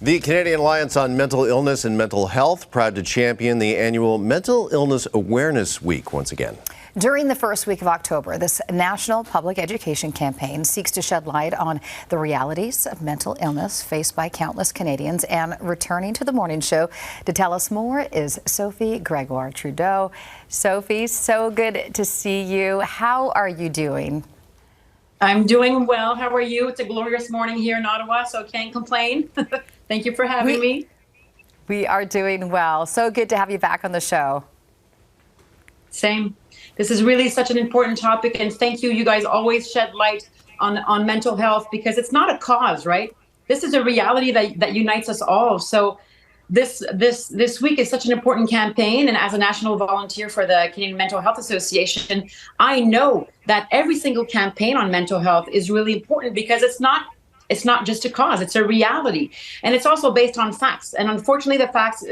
The Canadian Alliance on Mental Illness and Mental Health proud to champion the annual Mental Illness Awareness Week once again. During the first week of October, this national public education campaign seeks to shed light on the realities of mental illness faced by countless Canadians. And returning to the morning show to tell us more is Sophie Grégoire Trudeau. Sophie, so good to see you. How are you doing? I'm doing well. How are you? It's a glorious morning here in Ottawa, so can't complain. Thank you for having me. We are doing well. So good to have you back on the show. Same. This is really such an important topic, and thank you. You guys always shed light on mental health because it's not a cause, right? This is a reality that unites us all. So this week is such an important campaign, and as a national volunteer for the Canadian Mental Health Association, I know that every single campaign on mental health is really important because it's not just a cause, it's a reality. And it's also based on facts. And unfortunately, the facts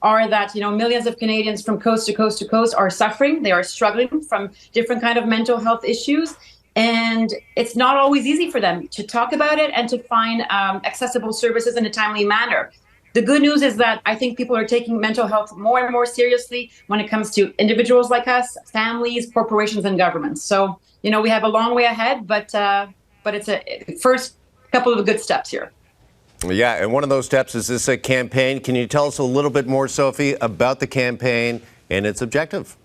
are that, millions of Canadians from coast to coast to coast are suffering. They are struggling from different kind of mental health issues. And it's not always easy for them to talk about it and to find accessible services in a timely manner. The good news is that I think people are taking mental health more and more seriously when it comes to individuals like us, families, corporations, and governments. So, we have a long way ahead, but it's a first couple of good steps here. Yeah, and one of those steps is this campaign. Can you tell us a little bit more, Sophie, about the campaign and its objective?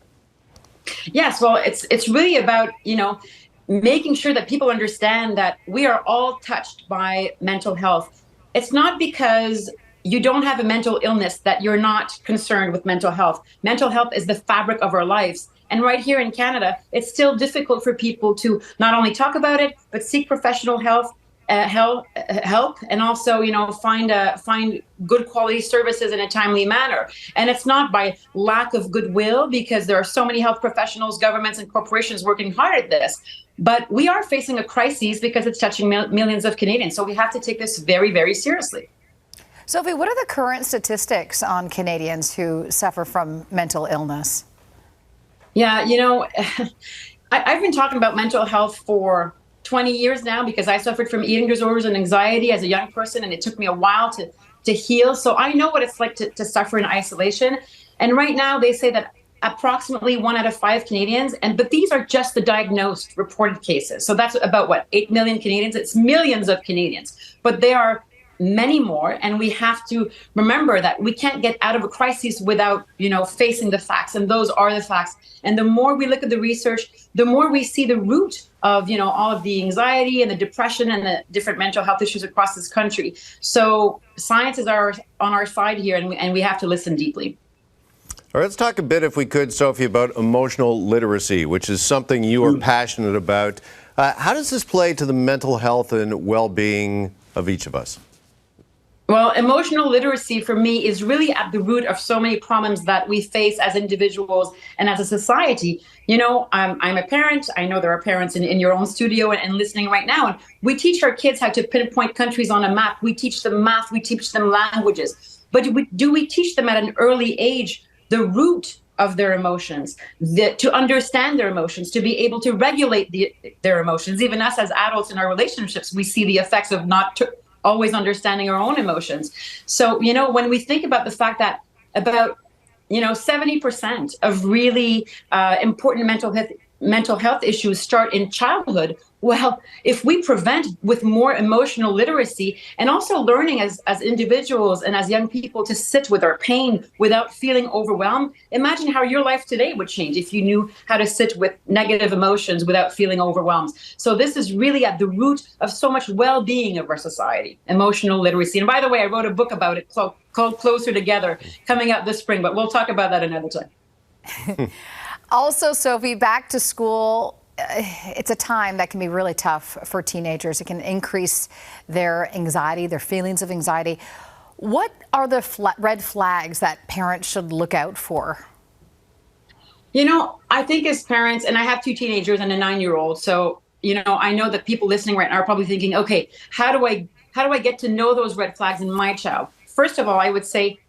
Yes, well, it's really about, making sure that people understand that we are all touched by mental health. It's not because you don't have a mental illness that you're not concerned with mental health. Mental health is the fabric of our lives. And right here in Canada, it's still difficult for people to not only talk about it, but seek professional help, and also, find good quality services in a timely manner. And it's not by lack of goodwill, because there are so many health professionals, governments, and corporations working hard at this. But we are facing a crisis because it's touching millions of Canadians. So we have to take this very, very seriously. Sophie, what are the current statistics on Canadians who suffer from mental illness? Yeah, I've been talking about mental health for 20 years now because I suffered from eating disorders and anxiety as a young person, and it took me a while to heal. So I know what it's like to suffer in isolation. And right now they say that approximately 1 out of 5 Canadians, but these are just the diagnosed reported cases. So that's about 8 million Canadians. It's millions of Canadians, but they are many more, and we have to remember that we can't get out of a crisis without, facing the facts, and those are the facts. And the more we look at the research, the more we see the root of, all of the anxiety and the depression and the different mental health issues across this country. So science is on our side here, and we have to listen deeply. All right, let's talk a bit, if we could, Sophie, about emotional literacy, which is something you are passionate about. How does this play to the mental health and well-being of each of us? Well, emotional literacy for me is really at the root of so many problems that we face as individuals and as a society. I'm a parent. I know there are parents in your own studio and listening right now. And we teach our kids how to pinpoint countries on a map. We teach them math. We teach them languages. But do we teach them at an early age the root of their emotions, to understand their emotions, to be able to regulate their emotions? Even us as adults in our relationships, we see the effects of not always understanding our own emotions. So, when we think about the fact that about, 70% of really important mental health issues start in childhood. Well, if we prevent with more emotional literacy and also learning as individuals and as young people to sit with our pain without feeling overwhelmed, imagine how your life today would change if you knew how to sit with negative emotions without feeling overwhelmed. So this is really at the root of so much well-being of our society, emotional literacy. And by the way, I wrote a book about it called Closer Together, coming out this spring, but we'll talk about that another time. Also, Sophie, back to school. It's a time that can be really tough for teenagers. It can increase their anxiety, their feelings of anxiety. What are the red flags that parents should look out for? I think as parents, and I have 2 teenagers and a 9-year-old, so, I know that people listening right now are probably thinking, okay, how do I get to know those red flags in my child? First of all, I would say,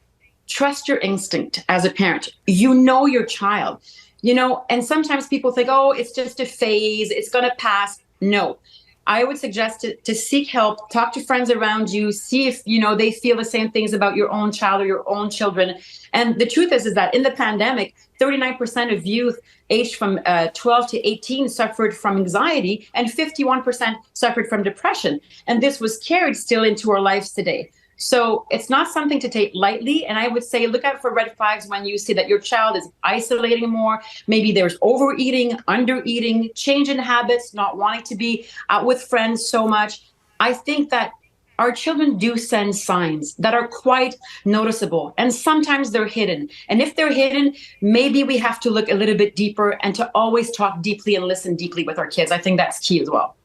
trust your instinct as a parent. You know your child. And sometimes people think, oh, it's just a phase, it's going to pass. No, I would suggest to seek help, talk to friends around you, see if, they feel the same things about your own child or your own children. And the truth is that in the pandemic, 39% of youth aged from 12 to 18 suffered from anxiety, and 51% suffered from depression. And this was carried still into our lives today. So it's not something to take lightly. And I would say look out for red flags when you see that your child is isolating more. Maybe there's overeating, undereating, change in habits, not wanting to be out with friends so much. I think that our children do send signs that are quite noticeable, and sometimes they're hidden. And if they're hidden, maybe we have to look a little bit deeper and to always talk deeply and listen deeply with our kids. I think that's key as well.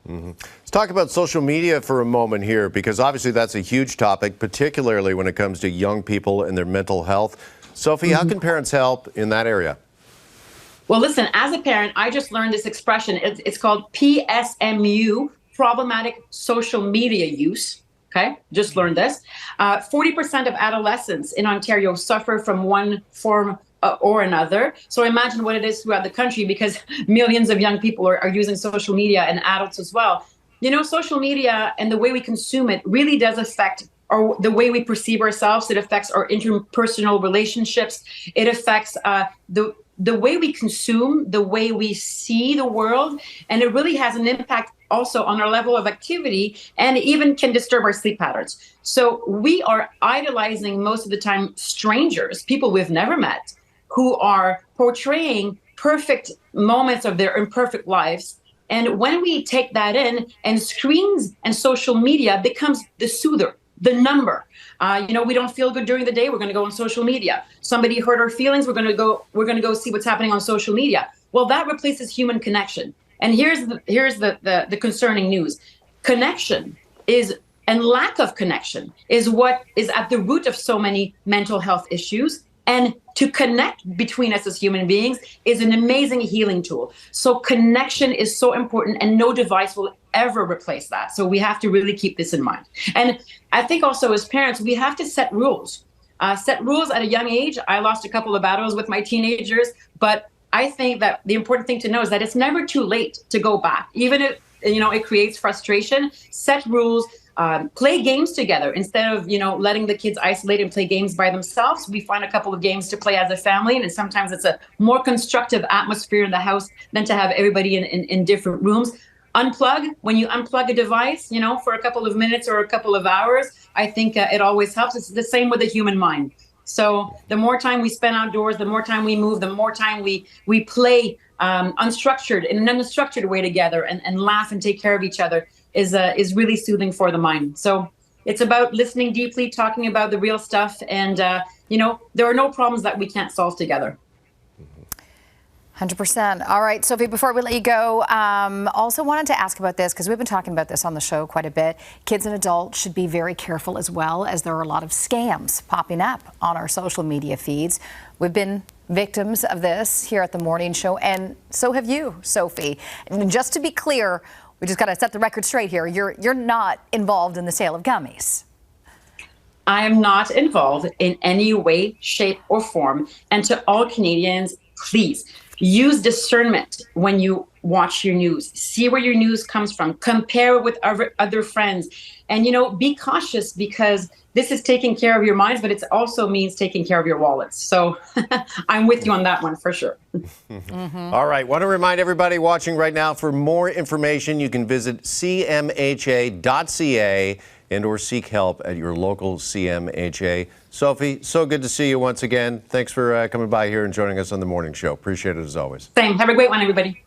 Let's talk about social media for a moment here, because obviously that's a huge topic, particularly when it comes to young people and their mental health. Sophie, how can parents help in that area? Well, listen, as a parent, I just learned this expression. It's called PSMU, problematic social media use. Okay, just learned this. 40% of adolescents in Ontario suffer from one form or another. So imagine what it is throughout the country, because millions of young people are using social media, and adults as well. Social media and the way we consume it really does affect the way we perceive ourselves. It affects our interpersonal relationships. It affects the way we consume, the way we see the world, and it really has an impact also on our level of activity, and even can disturb our sleep patterns. So we are idolizing most of the time strangers, people we've never met, who are portraying perfect moments of their imperfect lives. And when we take that in, and screens and social media becomes the soother, the number. We don't feel good during the day, we're going to go on social media. Somebody hurt our feelings, we're going to go see what's happening on social media. Well, that replaces human connection. And here's the concerning news. Connection and lack of connection is what is at the root of so many mental health issues. And to connect between us as human beings is an amazing healing tool. So connection is so important, and no device will ever replace that. So we have to really keep this in mind. And I think also as parents, we have to set rules. Set rules at a young age. I lost a couple of battles with my teenagers, but I think that the important thing to know is that it's never too late to go back. Even if, it creates frustration, set rules. Play games together instead of, letting the kids isolate and play games by themselves. We find a couple of games to play as a family, and sometimes it's a more constructive atmosphere in the house than to have everybody in different rooms. Unplug. When you unplug a device, for a couple of minutes or a couple of hours, I think it always helps. It's the same with the human mind. So the more time we spend outdoors, the more time we move, the more time we play unstructured in an unstructured way together, and laugh and take care of each other is really soothing for the mind. So it's about listening deeply, talking about the real stuff, and there are no problems that we can't solve together. 100%. All right, Sophie, before we let you go, also wanted to ask about this, because we've been talking about this on the show quite a bit. Kids and adults should be very careful as well, as there are a lot of scams popping up on our social media feeds. We've been victims of this here at the morning show, and so have you, Sophie. And just to be clear, we just got to set the record straight here. You're not involved in the sale of gummies. I am not involved in any way, shape, or form. And to all Canadians, please use discernment when you watch your news. See where your news comes from. Compare it with other friends. And, be cautious, because this is taking care of your minds, but it also means taking care of your wallets. So I'm with you on that one for sure. All right. Want to remind everybody watching right now, for more information, you can visit cmha.ca and or seek help at your local CMHA. Sophie, so good to see you once again. Thanks for coming by here and joining us on the morning show. Appreciate it as always. Same. Have a great one, everybody.